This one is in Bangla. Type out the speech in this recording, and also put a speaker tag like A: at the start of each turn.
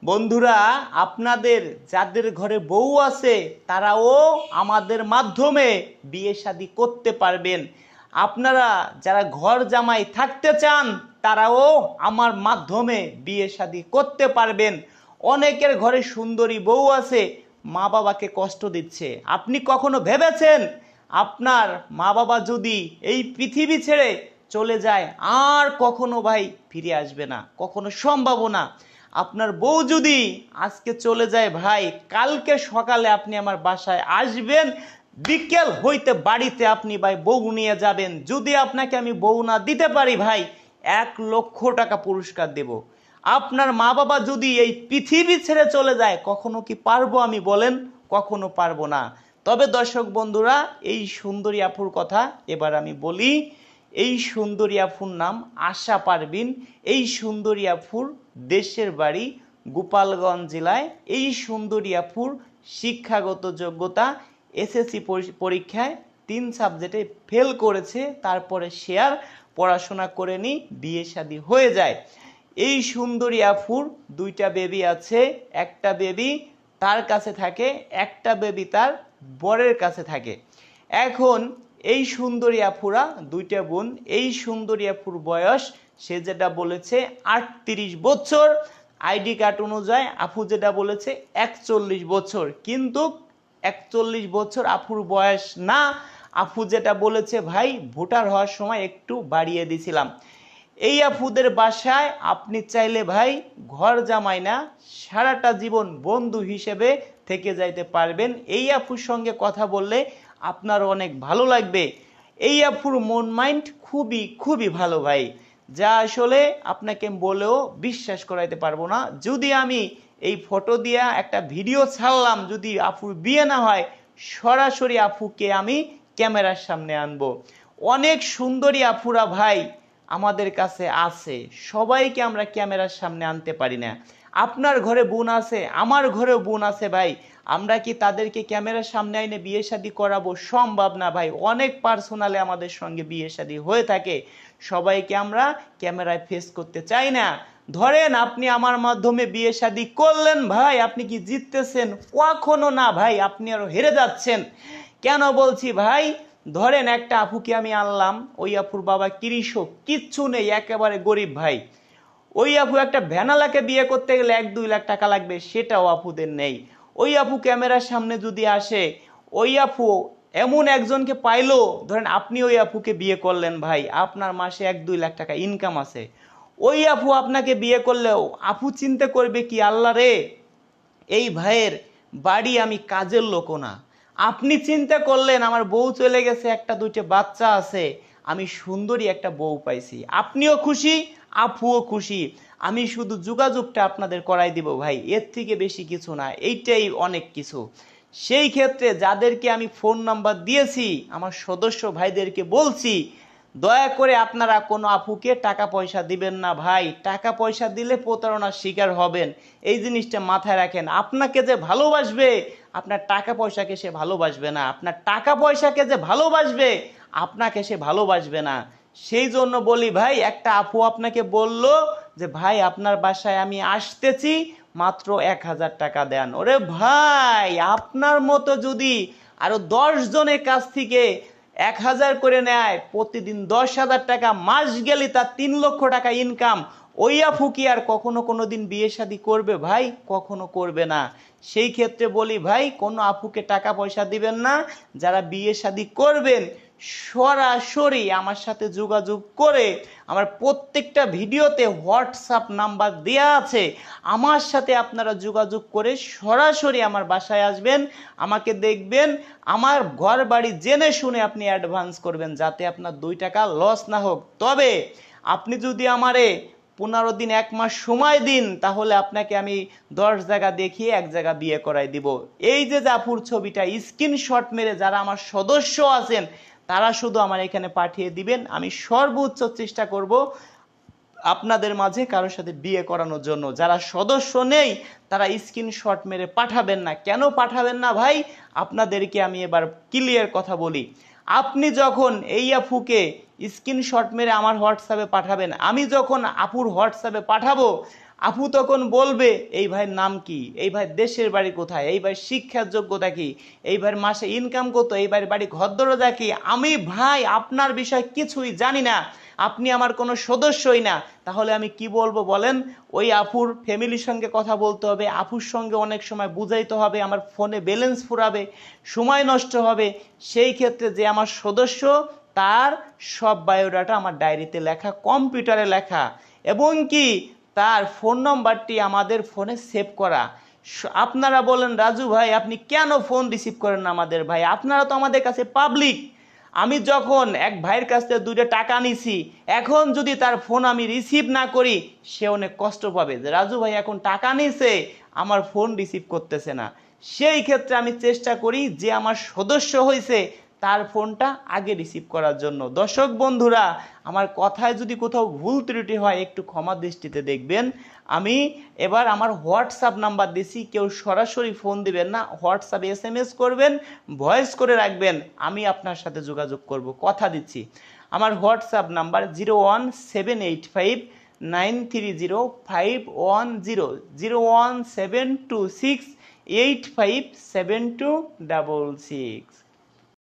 A: বন্ধুরা, আপনাদের যাদের ঘরে বউ আছে তারাও আমাদের মাধ্যমে বিয়ে শাদী করতে পারবেন। আপনারা যারা ঘর জামাই থাকতে চান তারাও আমার মাধ্যমে বিয়ে শাদী করতে পারবেন। অনেকের ঘরে সুন্দরী বউ আছে, মা বাবাকে কষ্ট দিচ্ছে। আপনি কখনো ভেবেছেন আপনার মা বাবা যদি এই পৃথিবী ছেড়ে চলে যায় আর কখনো ভাই ফিরে আসবে না, কখনো সম্ভব না। আপনার বউ যদি আজকে চলে যায় ভাই, কালকে সকালে আপনি আমার বাসায় আসবেন, বিকেল হইতে বাড়িতে আপনি ভাই বউ নিয়ে যাবেন। যদি আপনাকে আমি বউ না দিতে পারি ভাই, 1,00,000 টাকা পুরস্কার দেব। আপনার মা বাবা যদি এই পৃথিবী ছেড়ে চলে যায়, কখনো কি পারবো আমি বলেন? কখনো পারবো না। তবে দর্শক বন্ধুরা, এই সুন্দরী আপুর কথা এবার আমি বলি। এই সুন্দরী আফুর নাম আশা পারভিন। এই সুন্দরী আফুর দেশের বাড়ি গোপালগঞ্জ জেলায়। এই সুন্দরী আফুর শিক্ষাগত যোগ্যতা এসএসসি পরীক্ষায় 3 সাবজেক্টে ফেল করেছে, তারপরে সে আর পড়াশোনা করে নি, বিয়ে শাদী হয়ে যায়। এই সুন্দরী আফুর 2টা বেবি আছে। একটা বেবি তার কাছে থাকে, একটা বেবি তার বরের কাছে থাকে। এখন এই সুন্দরী আফুরা 2টা বোন। এই সুন্দরী আফুর বয়স সে যেটা বলেছে 38 বছর, আইডি কার্ড অনুযায়ী আফু যেটা বলেছে 41 বছর, কিন্তু 41 বছর আফুর বয়স না। আফু যেটা বলেছে ভাই, ভোটার হওয়ার সময় একটু বাড়িয়ে দিছিলাম। এই আফুদের বাসায় আপনি চাইলে ভাই ঘর জামাই না, সারাটা জীবন বন্ধু হিসেবে থেকে যাইতে পারবেন। এই আফুর সঙ্গে কথা বললে আপনার অনেক ভালো লাগবে। এই আফুর মন মাইন্ড খুবই খুবই ভালো ভাই, যা আসলে আপনাকে বলেও বিশ্বাস করাইতে পারবো না। যদি আমি এই ফটো দিয়া একটা ভিডিও ছাড়লাম, যদি আফুর বিয়ে না হয়, সরাসরি আফুকে আমি ক্যামেরার সামনে আনবো। অনেক সুন্দরী আফুরা ভাই আমাদের কাছে আছে, সবাইকে আমরা ক্যামেরার সামনে আনতে পারি না। আপনার ঘরে বোন আছে, আমার ঘরেও বোন আছে ভাই, আমরা কি তাদেরকে ক্যামেরার সামনে এনে বিয়ে শাদী করাবো? সম্ভব না ভাই। অনেক পার্সোনালে আমাদের সঙ্গে বিয়ে শাদী হয়ে থাকে, সবাইকে আমরা ক্যামেরায় ফেস করতে চাই না। ধরেন আপনি আমার মাধ্যমে বিয়ে শাদী করলেন ভাই, আপনি কি জিততেছেন? কখনো না ভাই, আপনি আরো হেরে যাচ্ছেন। কেন বলছি ভাই? ধরেন একটা আপুকে আমি আনলাম, ওই আপুর বাবা কৃষক, কিচ্ছু নেই, একেবারে গরিব ভাই। ওই আপু একটা ভ্যানালাকে বিয়ে করতে গেলে 1-2 লাখ টাকা লাগবে, সেটাও আপুদের নেই। ওই আপু ক্যামেরার সামনে যদি আসে, ওই আপু এমন একজনকে পাইলো, ধরেন আপনি ওই আপুকে বিয়ে করলেন ভাই, আপনার মাসে 1-2 লাখ টাকা ইনকাম আছে। ওই আপু আপনাকে বিয়ে করলেও আপু চিন্তা করবে কি, আল্লাহ রে, এই ভাইয়ের বাড়ি আমি কাজের লোকও না। আপনি চিন্তা করলেন আমার বউ চলে গেছে, 1-2টা বাচ্চা আছে, আমি সুন্দরী একটা বউ পাইছি। আপনিও খুশি, আপুও খুশি। আমি শুধু যোগাযোগটা আপনাদের করাই দিব ভাই, এর থেকে বেশি কিছু না, এইটাই অনেক কিছু। সেই ক্ষেত্রে যাদেরকে আমি ফোন নাম্বার দিয়েছি, আমার সদস্য ভাইদেরকে বলছি, দয়া করে আপনারা কোনো আপুকে টাকা পয়সা দিবেন না ভাই। টাকা পয়সা দিলে প্রতারণার শিকার হবেন, এই জিনিসটা মাথায় রাখেন। আপনাকে যে ভালোবাসবে, আপনার টাকা পয়সাকে সে ভালোবাসবে না। আপনার টাকা পয়সাকে যে ভালোবাসবে, আপনাকে সে ভালোবাসবে না। সেই জন্য বলি ভাই, একটা আপু আপনাকে বলল যে ভাই আপনার বাসায় আমি আসতেছি, মাত্র 1,000 টাকা দেন। ওরে ভাই, আপনার মতো যদি আরো 10 জনের কাছ থেকে 1,000 করে নেয়, প্রতিদিন 10,000 টাকা, মাস গেলে তার 3 লক্ষ টাকা ইনকাম। ওই আপু কি আর কখনো কোনো দিন বিয়ে শাদী করবে ভাই? কখনো করবে না। সেই ক্ষেত্রে বলি ভাই, কোনো আপুকে টাকা পয়সা দিবেন না। যারা বিয়ে শাদী করবেন, সরাসরি আমার সাথে যোগাযোগ করে, আমার প্রত্যেকটা ভিডিওতে হোয়াটসঅ্যাপ নাম্বার দেয়া আছে, আমার সাথে আপনারা যোগাযোগ করে সরাসরি আমার বাসায় আসবেন, আমাকে দেখবেন, আমার ঘর বাড়ি জেনে শুনে আপনি অ্যাডভান্স করবেন, যাতে আপনার 2 টাকা লস না হোক। তবে আপনি যদি আমারে 15 দিন 1 মাস সময় দিন, তাহলে আপনাকে আমি 10 জায়গা দেখিয়ে 1 জায়গা বিয়ে করাই দিব। এই যে জাফুর ছবিটা স্ক্রিনশট মেরে যারা আমার সদস্য আছেন, তারা শুধু আমার এখানে পাঠিয়ে দিবেন। আমি সর্বোচ্চ চেষ্টা করব আপনাদের মাঝে কারোর সাথে বিয়ে করানোর জন্য। যারা সদস্য নেই তারা স্ক্রিনশট মেরে পাঠাবেন না। কেন পাঠাবেন না ভাই? আপনাদেরকে আমি এবার ক্লিয়ার কথা বলি। আপনি যখন এই আপুকে স্ক্রিনশট মেরে আমার হোয়াটসঅ্যাপে পাঠাবেন, আমি যখন আপুর হোয়াটসঅ্যাপে পাঠাবো, আপু তখন বলবে এই ভাইয়ের নাম কি, এই ভাই দেশের বাড়ি কোথায়, এই ভাই শিক্ষার যোগ্যতা কি, এই ভাইয়ের মাসে ইনকাম কত, এই ভাইয়ের বাড়ি ঘর দরজা কি। আমি ভাই আপনার বিষয় কিছুই জানি না, আপনি আমার কোনো সদস্যই না, তাহলে আমি কি বলবো বলেন? ওই আপুর ফ্যামিলির সঙ্গে কথা বলতে হবে, আপুর সঙ্গে অনেক সময় বুঝাইতে হবে, আমার ফোনে ব্যালেন্স ফুরাবে, সময় নষ্ট হবে। সেই ক্ষেত্রে যে আমার সদস্য তার সব বায়োডাটা আমার ডায়েরিতে লেখা, কম্পিউটারে লেখা, এবং কি তার ফোন নম্বরটি আমাদের ফোনে সেভ করা। আপনারা বলেন রাজু ভাই আপনি কেন ফোন রিসিভ করেন না আমাদের? ভাই আপনারা তো আমাদের কাছে পাবলিক। আমি যখন এক ভাইয়ের কাছ থেকে 2টা টাকা নিছি, এখন যদি তার ফোন আমি রিসিভ না করি, সে অনেক কষ্ট পাবে যে রাজু ভাই এখন টাকা নিছে, আমার ফোন রিসিভ করতেছে না। সেই ক্ষেত্রে আমি চেষ্টা করি যে আমার সদস্য হয়েছে তার ফোনটা আগে রিসিভ করার জন্য। দর্শক বন্ধুরা, আমার কথায় যদি কোথাও ভুল ত্রুটি হয় একটু ক্ষমা দৃষ্টিতে দেখবেন। আমি এবার আমার হোয়াটসঅ্যাপ নাম্বার দিছি, কেউ সরাসরি ফোন দিবেন না, হোয়াটসঅ্যাপে SMS করবেন, ভয়েস করে রাখবেন, আমি আপনার সাথে যোগাযোগ করব, কথা দিচ্ছি। আমার হোয়াটসঅ্যাপ নাম্বার 01785905100, 01726857266।